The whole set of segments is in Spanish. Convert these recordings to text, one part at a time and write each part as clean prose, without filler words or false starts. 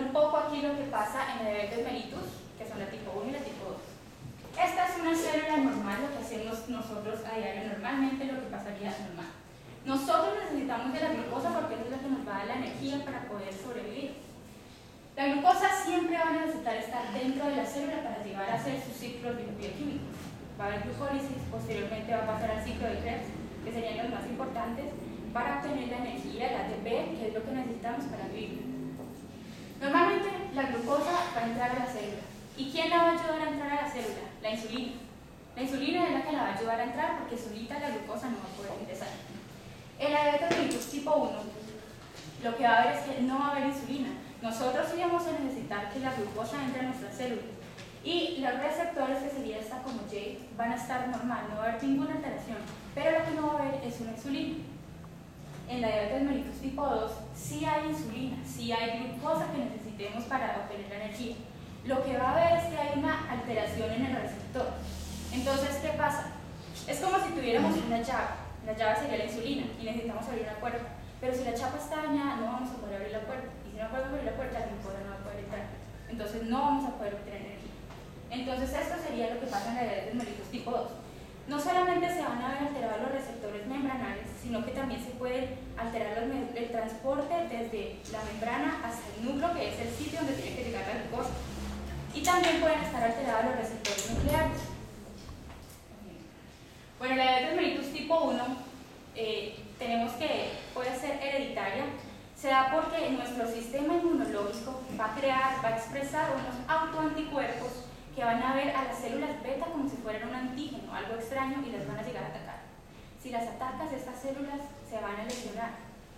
un poco aquí lo que pasa en la diabetes mellitus, que son la tipo 1 y la tipo 2. Esta es una célula normal, lo que hacemos nosotros a diario normalmente, lo que pasaría normal. Nosotros necesitamos de la glucosa porque es lo que nos va a dar la energía para poder sobrevivir. La glucosa siempre va a necesitar estar dentro de la célula para llevar a hacer sus ciclos bioquímicos. Va a haber glucólisis, posteriormente va a pasar al ciclo de Krebs, que serían los más importantes, para obtener la energía, el ATP, que es lo que necesitamos para vivir. Normalmente la glucosa va a entrar a la célula. ¿Y quién la va a ayudar a entrar a la célula? La insulina. La insulina es la que la va a ayudar a entrar porque solita la glucosa no va a poder ingresar. En la diabetes mellitus tipo 1, lo que va a haber es que no va a haber insulina. Nosotros sí vamos a necesitar que la glucosa entre a nuestra célula. Y los receptores, que sería esta como J, van a estar normal, no va a haber ninguna alteración. Pero lo que no va a haber es una insulina. En la diabetes mellitus tipo 2 sí hay insulina, sí hay glucosa que necesitemos para obtener la energía. Lo que va a haber es que hay una alteración en el receptor. Entonces, ¿qué pasa? Es como si tuviéramos una llave. La llave sería la insulina y necesitamos abrir una puerta. Pero si la chapa está dañada, no vamos a poder abrir la puerta. Y si no podemos abrir la puerta, la glucosa no va a poder entrar. Entonces, no vamos a poder obtener energía. Entonces, esto sería lo que pasa en la diabetes mellitus tipo 2. No solamente se van a ver alterados los receptores membranales, sino que también se puede alterar el transporte desde la membrana hasta el núcleo, que es el sitio donde tiene que llegar la glucosa. Y también pueden estar alterados los receptores nucleares. Bueno, la diabetes mellitus tipo 1 tenemos que puede ser hereditaria. Se da porque nuestro sistema inmunológico va a expresar unos autoanticuerpos que van a ver a las células beta como si fueran un antígeno, algo extraño, y las van a llegar a atacar. Si las atacas, estas células se van a lesionar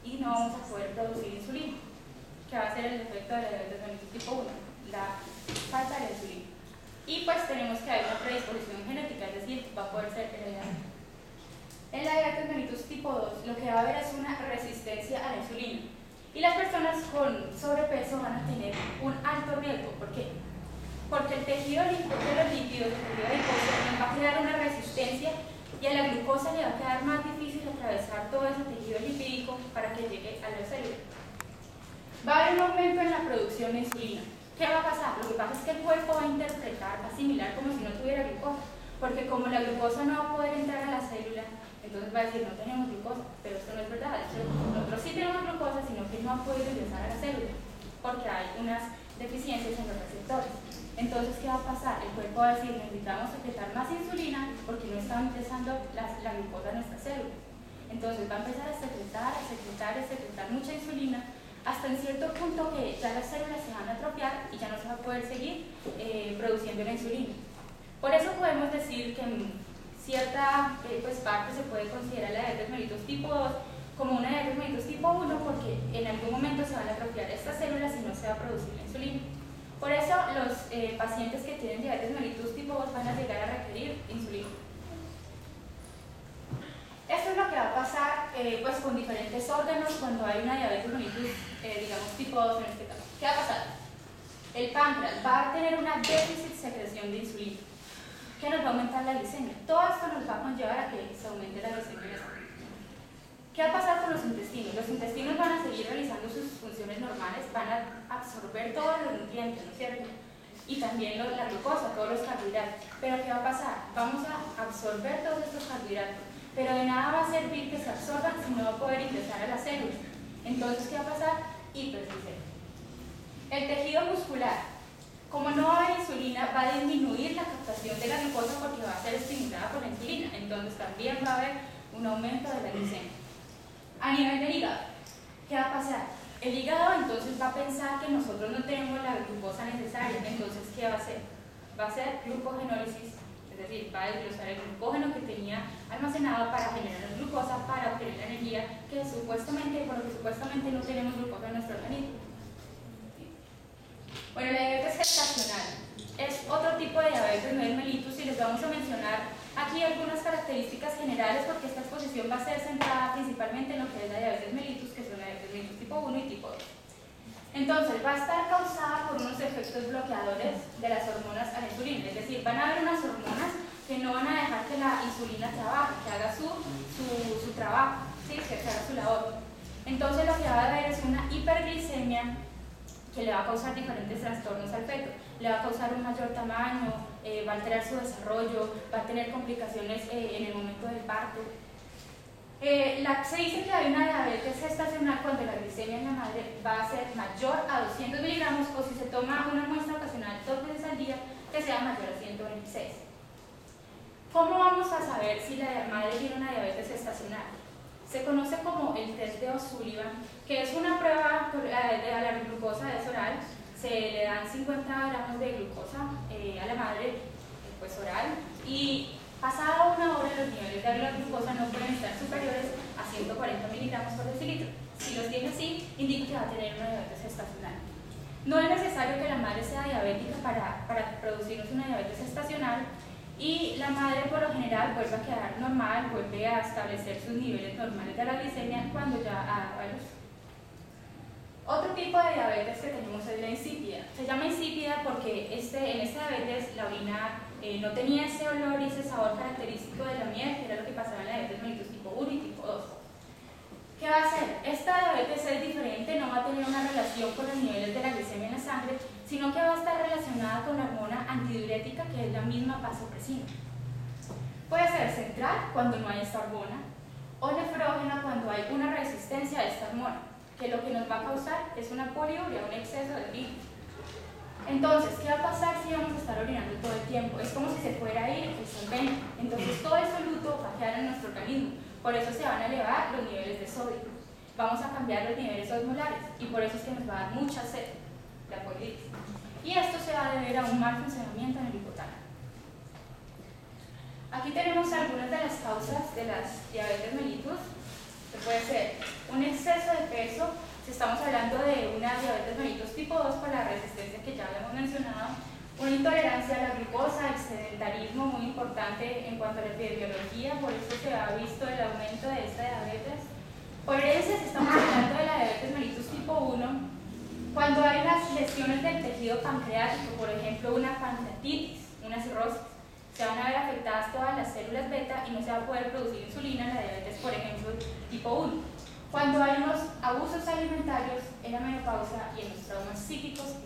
y no vamos a poder producir insulina, que va a ser el efecto de la diabetes mellitus tipo 1, la falta de insulina. Y pues tenemos que haber una predisposición genética, es decir, va a poder ser hereditaria. En la diabetes mellitus tipo 2 lo que va a haber es una resistencia a la insulina. Y las personas con sobrepeso van a tener un alto riesgo. ¿Por qué? Porque el tejido de los lípidos, el tejido adiposo, va a crear una resistencia y a la glucosa le va a quedar más difícil atravesar todo ese tejido lipídico para que llegue a la célula. Va a haber un aumento en la producción de insulina. ¿Qué va a pasar? Lo que pasa es que el cuerpo va a interpretar, va a asimilar como si no tuviera glucosa, porque como la glucosa no va a poder entrar a la célula, entonces va a decir, no tenemos glucosa, pero esto no es verdad. Nosotros sí tenemos glucosa, sino que no ha podido ingresar a la célula, porque hay unas deficiencias en los receptores. Entonces, ¿qué va a pasar? El cuerpo va a decir, necesitamos secretar más insulina porque no está ingresando la glucosa a nuestra célula. Entonces va a empezar a secretar mucha insulina, hasta en cierto punto que ya las células se van a atrofiar y ya no se va a poder seguir produciendo la insulina. Por eso podemos decir que en cierta parte se puede considerar la diabetes mellitus tipo 2 como una diabetes mellitus tipo 1 porque en algún momento se van a atrofiar estas células y no se va a producir la insulina. Por eso los pacientes que tienen diabetes mellitus tipo 2 van a llegar a requerir insulina. Esto es lo que va a pasar pues con diferentes órganos cuando hay una diabetes mellitus, digamos tipo 2 en este caso. ¿Qué va a pasar? El páncreas va a tener una déficit secreción de insulina, que nos va a aumentar la glicemia. Todo esto nos va a conllevar a que se aumente la glicemia. ¿Qué va a pasar con los intestinos? Los intestinos van a seguir realizando sus funciones normales, van a absorber todos los nutrientes, ¿no es cierto? Y también la glucosa, todos los carbohidratos. Pero ¿qué va a pasar? Vamos a absorber todos estos carbohidratos, pero de nada va a servir que se absorban si no va a poder ingresar a la célula. Entonces, ¿qué va a pasar? Hiperglicemia. El tejido muscular, como no hay insulina, va a disminuir la captación de la glucosa porque va a ser estimulada por la insulina. Entonces, también va a haber un aumento de la glicemia. A nivel del hígado, ¿qué va a pasar? El hígado entonces va a pensar que nosotros no tenemos la glucosa necesaria, entonces ¿qué va a hacer? Va a hacer glucogenólisis, es decir, va a desglosar el glucógeno que tenía almacenado para generar glucosa para obtener la energía que supuestamente, por lo que supuestamente no tenemos glucosa en nuestro organismo. Bueno, la diabetes gestacional es otro tipo de diabetes, no es mellitus, y les vamos a mencionar aquí algunas características generales porque esta exposición va a ser centrada principalmente en lo que es la diabetes mellitus, que son la diabetes mellitus tipo 1 y tipo 2. Entonces, va a estar causada por unos efectos bloqueadores de las hormonas a la insulina, es decir, van a haber unas hormonas que no van a dejar que la insulina trabaje, que haga su trabajo, ¿sí? Que haga su labor. Entonces, lo que va a haber es una hiperglicemia, que le va a causar diferentes trastornos al feto. Le va a causar un mayor tamaño, va a alterar su desarrollo, va a tener complicaciones en el momento del parto. Se dice que hay una diabetes gestacional cuando la glicemia en la madre va a ser mayor a 200 miligramos o si se toma una muestra ocasional 2 veces al día que sea mayor a 126. ¿Cómo vamos a saber si la madre tiene una diabetes gestacional? Se conoce como el test de O'Sullivan, que es una prueba de la glucosa oral. Se le dan 50 gramos de glucosa a la madre pues oral y pasada una hora los niveles de la glucosa no pueden estar superiores a 140 miligramos por decilitro. Si los tiene así, indica que va a tener una diabetes gestacional. No es necesario que la madre sea diabética para producirnos una diabetes gestacional y la madre por lo general vuelve a quedar normal, vuelve a establecer sus niveles normales de la glicemia cuando ya ha dado a luz. Otro tipo de diabetes que tenemos es la insípida. Se llama insípida porque en esta diabetes la orina no tenía ese olor y ese sabor característico de la miel, que era lo que pasaba en la diabetes mellitus tipo 1 y tipo 2. ¿Qué va a hacer? Esta diabetes es diferente, no va a tener una relación con los niveles de la glicemia en la sangre, sino que va a estar relacionada con la hormona antidiurética que es la misma vasopresina. Puede ser central cuando no hay esta hormona o nefrógena cuando hay una resistencia a esta hormona, que lo que nos va a causar es una poliuria, un exceso de orina. Entonces, ¿qué va a pasar si vamos a estar orinando todo el tiempo? Es como si se fuera a ir el solvente. Entonces, todo el soluto va a quedar en nuestro organismo. Por eso se van a elevar los niveles de sodio. Vamos a cambiar los niveles osmolares y por eso es que nos va a dar mucha sed, la poliuria. Y esto se va a deber a un mal funcionamiento en el hipotálamo. Aquí tenemos algunas de las causas de las diabetes mellitus, que puede ser un exceso de peso, si estamos hablando de una diabetes mellitus tipo 2 por la resistencia que ya habíamos mencionado, una intolerancia a la glucosa, el sedentarismo muy importante en cuanto a la epidemiología, por eso se ha visto el aumento de esta diabetes. Por herencia, si estamos hablando de la diabetes mellitus tipo 1, cuando hay unas lesiones del tejido pancreático, por ejemplo una pancreatitis, una cirrosis, se van a ver afectadas todas las células beta y no se va a poder producir insulina en la diabetes, por ejemplo, tipo 1. Cuando hay unos abusos alimentarios en la menopausia y en los traumas psíquicos